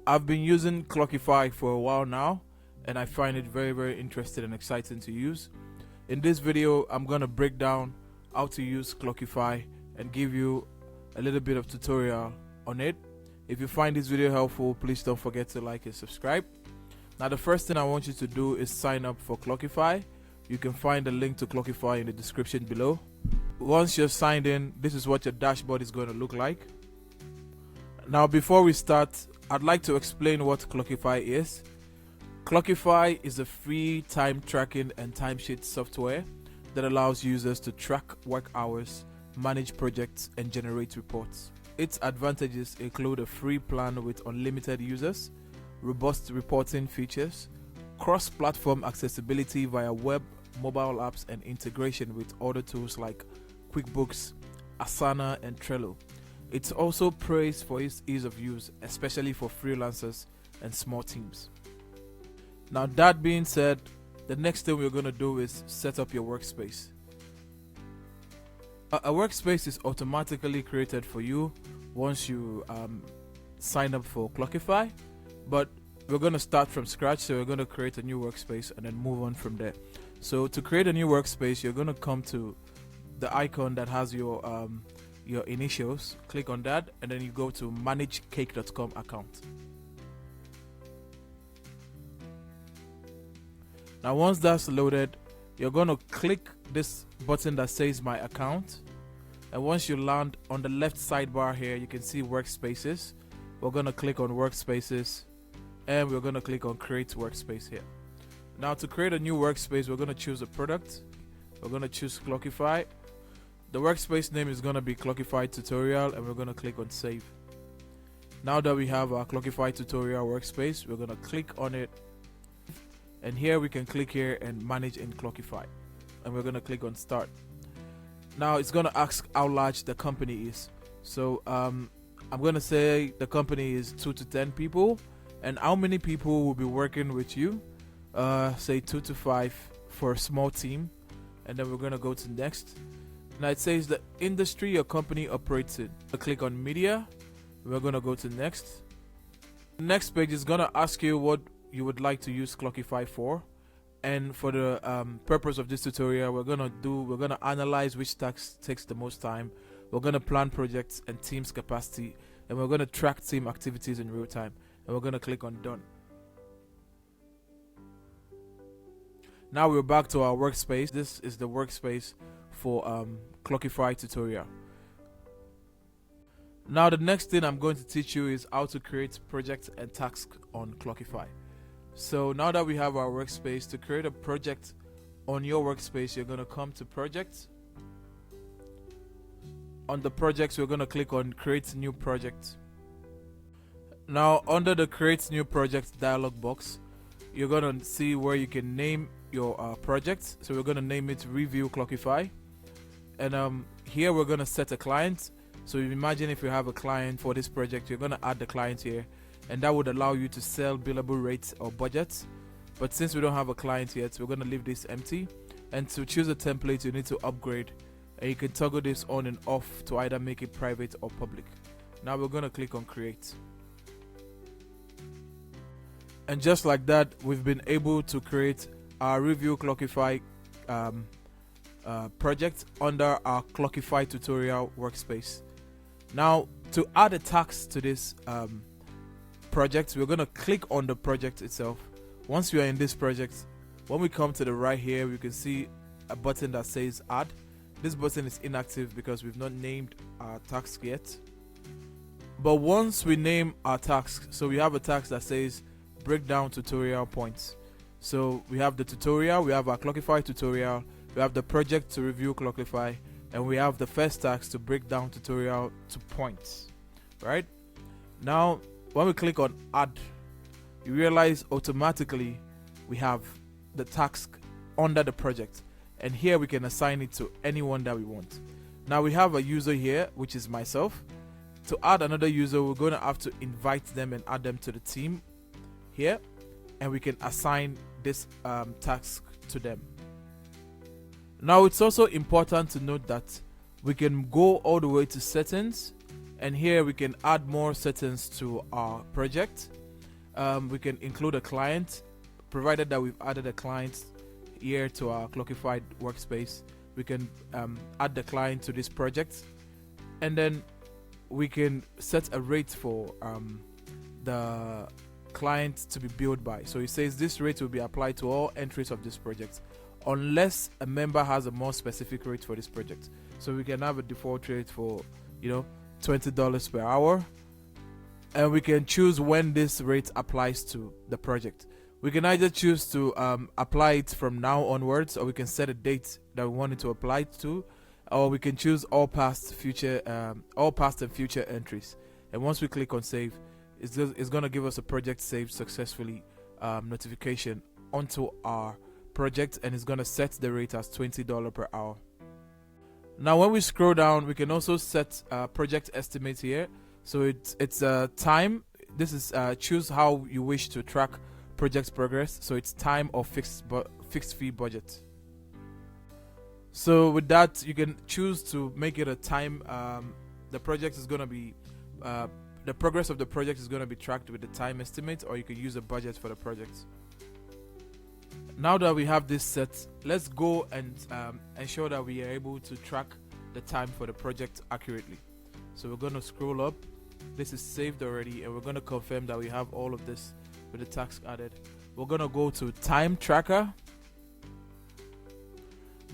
I've been using Clockify for a while now, and I find it very interesting and exciting to use. In this video, I'm going to break down how to use Clockify and give you a little bit of tutorial on it. If you find this video helpful, please don't forget to like and subscribe. Now, the first thing I want you to do is sign up for Clockify. You can find the link to Clockify in the description below. Once you're signed in, this is what your dashboard is going to look like. Now, before we start, I'd like to explain what Clockify is. Clockify is a free time tracking and timesheet software that allows users to track work hours, manage projects, and generate reports. Its advantages include a free plan with unlimited users, robust reporting features, cross-platform accessibility via web, mobile apps, and integration with other tools like QuickBooks, Asana, and Trello. It's also praised for its ease of use, especially for freelancers and small teams. Now, that being said, the next thing we're going to do is set up your workspace. A workspace is automatically created for you once you sign up for Clockify, but we're going to start from scratch, so we're going to create a new workspace and then move on from there. So to create a new workspace, you're going to come to the icon that has your initials, click on that, and then you go to managecake.com account. Now, once that's loaded, you're going to click this button that says my account, and once you land on the left sidebar here, you can see workspaces. We're going to click on workspaces, and we're going to click on create workspace here. Now, to create a new workspace, we're going to choose a product. We're going to choose Clockify. The workspace name is going to be Clockify tutorial, and we're going to click on save. Now that we have our Clockify tutorial workspace, we're going to click on it, and here we can click here and manage in Clockify, and we're going to click on start. Now it's going to ask how large the company is. So I'm going to say the company is 2 to 10 people, and how many people will be working with you, say 2 to 5 for a small team, and then we're going to go to next. Now it says the industry your company operates in. I click on media. We're going to go to next. The next page is going to ask you what you would like to use Clockify for. And for the purpose of this tutorial, we're going to analyze which task takes the most time. We're going to plan projects and teams capacity, and we're going to track team activities in real time. And we're going to click on done. Now we're back to our workspace. This is the workspace for Clockify tutorial. Now the next thing I'm going to teach you is how to create projects and tasks on Clockify. So now that we have our workspace, to create a project on your workspace, you're going to come to projects. On the projects, we're going to click on create new project. Now under the create new project dialog box, you're going to see where you can name your project. So we're going to name it review Clockify, and here we're going to set a client. So imagine if you have a client for this project, you're going to add the client here, and that would allow you to sell billable rates or budgets. But since we don't have a client yet, we're going to leave this empty. And to choose a template, you need to upgrade, and you can toggle this on and off to either make it private or public. Now we're going to click on create. And just like that, we've been able to create our review Clockify project under our Clockify tutorial workspace. Now, to add a task to this project, we're going to click on the project itself. Once we are in this project, when we come to the right here, we can see a button that says add. This button is inactive because we've not named our task yet. But once we name our task, so we have a task that says breakdown tutorial points. So we have the tutorial, we have our Clockify tutorial, we have the project to review Clockify, and we have the first task to break down tutorial to points. Right now, when we click on add, you realize automatically we have the task under the project, and here we can assign it to anyone that we want. Now we have a user here, which is myself. To add another user, we're going to have to invite them and add them to the team here, and we can assign this task to them. Now it's also important to note that we can go all the way to settings, and here we can add more settings to our project. We can include a client, provided that we've added a client here to our Clockify workspace. We can add the client to this project, and then we can set a rate for the client to be billed by. So it says this rate will be applied to all entries of this project unless a member has a more specific rate for this project. So we can have a default rate for, $20 per hour, and we can choose when this rate applies to the project. We can either choose to apply it from now onwards, or we can set a date that we want it to apply to, or we can choose all past and future entries. And once we click on save, it's going to give us a project saved successfully notification onto our project, and it's going to set the rate as $20 per hour. Now when we scroll down, we can also set project estimate here. So it's time. This is choose how you wish to track project progress. So it's time or fixed fee budget. So with that, you can choose to make it a time. The project is going to be the progress of the project is going to be tracked with the time estimate, or you can use a budget for the project. Now that we have this set, let's go and ensure that we are able to track the time for the project accurately. So we're going to scroll up. This is saved already, and we're going to confirm that we have all of this with the task added. We're going to go to time tracker.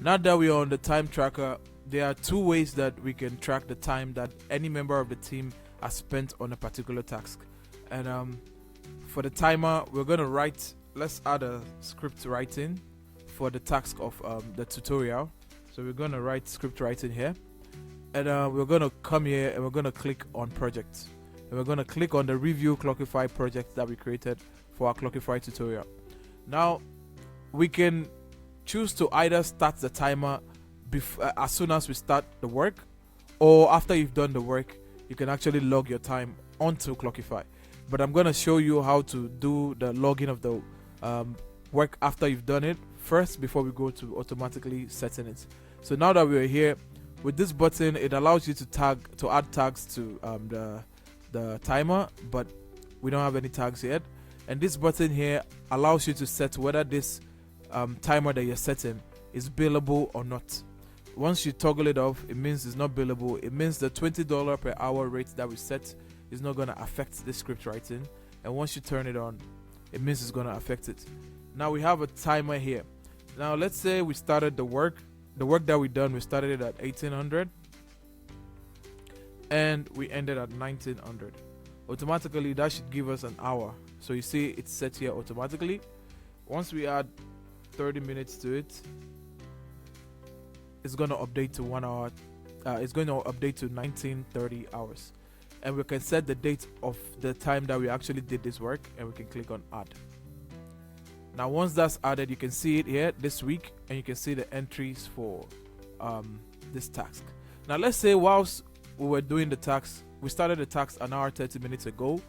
Now that we are on the time tracker, there are two ways that we can track the time that any member of the team has spent on a particular task. And for the timer, we're going to write. Let's add a script writing for the task of the tutorial. So we're going to write script writing here, and we're going to come here and we're going to click on project, and we're going to click on the review Clockify project that we created for our Clockify tutorial. Now we can choose to either start the timer as soon as we start the work, or after you've done the work, you can actually log your time onto Clockify. But I'm going to show you how to do the login of the work after you've done it first, before we go to automatically setting it. So now that we're here with this button, it allows you to add tags to the timer, but we don't have any tags yet. And this button here allows you to set whether this timer that you're setting is billable or not. Once you toggle it off, it means it's not billable. It means the $20 per hour rate that we set is not going to affect the script writing, and once you turn it on, it means it's going to affect it. Now we have a timer here. Now let's say we started the work that we done, we started it at 1800 and we ended at 1900. Automatically that should give us an hour. So you see it's set here automatically. Once we add 30 minutes to it, it's going to update to 1 hour. It's going to update to 1930 hours. And we can set the date of the time that we actually did this work, and we can click on add. Now once that's added, you can see it here this week, and you can see the entries for this task. Now let's say whilst we were doing the task, we started the task an hour 30 minutes ago,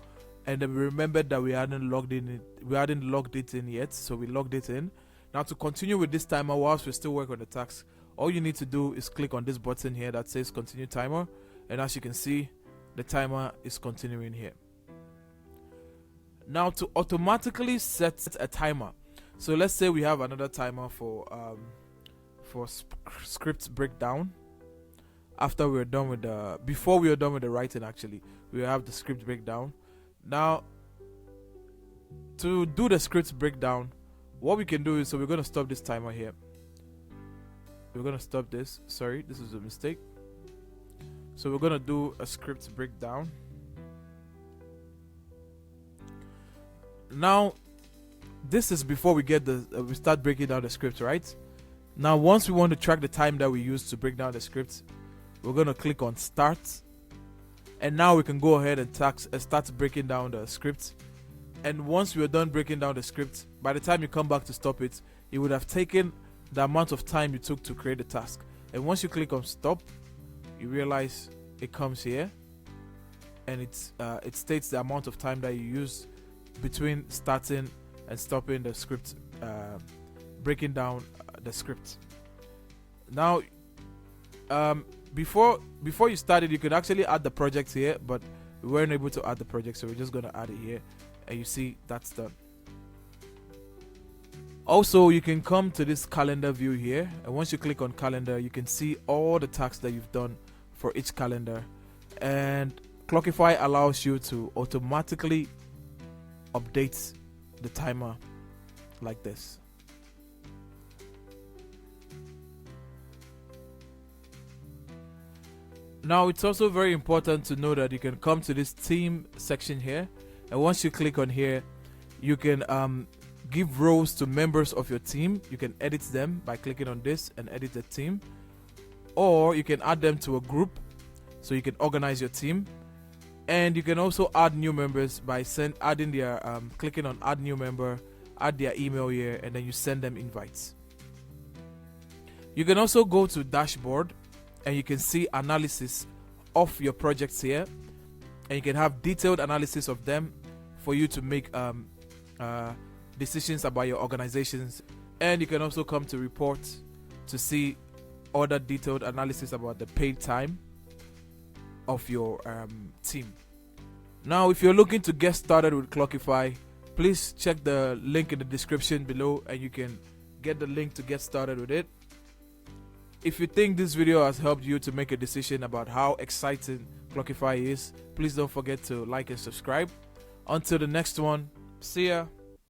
and then we remembered that we hadn't logged it in yet, so we logged it in. Now to continue with this timer whilst we still work on the task, all you need to do is click on this button here that says continue timer, and as you can see, the timer is continuing here. Now to automatically set a timer, so let's say we have another timer for script breakdown. After we're done with before we are done with the writing, actually we have the script breakdown. Now to do the script breakdown, what we can do is, so we're going to stop this timer here. We're going to stop this. Sorry, this is a mistake. So we're going to do a script breakdown. Now this is before we get we start breaking down the script, right? Now once we want to track the time that we use to break down the script, we're going to click on start, and now we can go ahead and start breaking down the script. And once we're done breaking down the script, by the time you come back to stop it, it would have taken the amount of time you took to create the task. And once you click on stop, you realize it comes here, and it states the amount of time that you use between starting and stopping the script, breaking down the script. Now before you started, you could actually add the project here, but we weren't able to add the project, so we're just going to add it here. and you see that's done. Also, you can come to this calendar view here, and once you click on calendar, you can see all the tasks that you've done for each calendar. And Clockify allows you to automatically update the timer like this. Now, it's also very important to know that you can come to this team section here, and once you click on here, you can give roles to members of your team. You can edit them by clicking on this and edit the team, or you can add them to a group, so you can organize your team. And you can also add new members by adding their clicking on add new member, add their email here, and then you send them invites. You can also go to dashboard, and you can see analysis of your projects here, and you can have detailed analysis of them for you to make decisions about your organizations. And you can also come to reports to see other detailed analysis about the paid time of your team. Now, if you're looking to get started with Clockify, please check the link in the description below, and you can get the link to get started with it. If you think this video has helped you to make a decision about how exciting Clockify is, please don't forget to like and subscribe. Until the next one, see ya.